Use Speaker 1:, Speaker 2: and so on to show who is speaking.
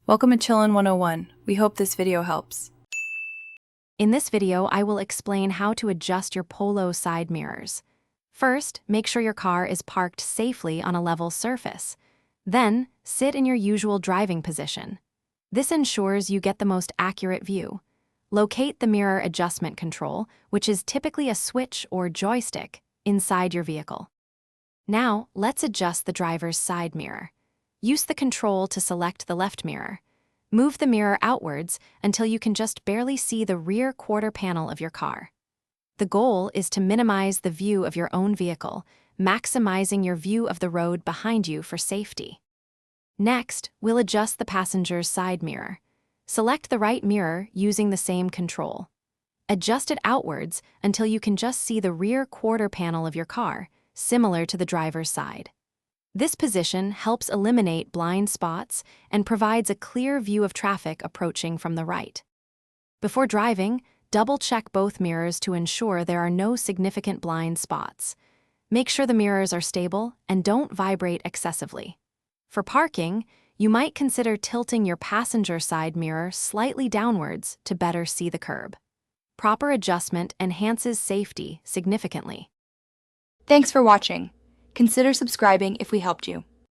Speaker 1: Welcome to Chillin' 101. We hope this video helps.
Speaker 2: In this video, I will explain how to adjust your Polo side mirrors. First, make sure your car is parked safely on a level surface. Then, sit in your usual driving position. This ensures you get the most accurate view. Locate the mirror adjustment control, which is typically a switch or joystick, inside your vehicle. Now, let's adjust the driver's side mirror. Use the control to select the left mirror. Move the mirror outwards until you can just barely see the rear quarter panel of your car. The goal is to minimize the view of your own vehicle, maximizing your view of the road behind you for safety. Next, we'll adjust the passenger's side mirror. Select the right mirror using the same control. Adjust it outwards until you can just see the rear quarter panel of your car, similar to the driver's side. This position helps eliminate blind spots and provides a clear view of traffic approaching from the right. Before driving, double-check both mirrors to ensure there are no significant blind spots. Make sure the mirrors are stable and don't vibrate excessively. For parking, you might consider tilting your passenger side mirror slightly downwards to better see the curb. Proper adjustment enhances safety significantly.
Speaker 3: Thanks for watching. Consider subscribing if we helped you.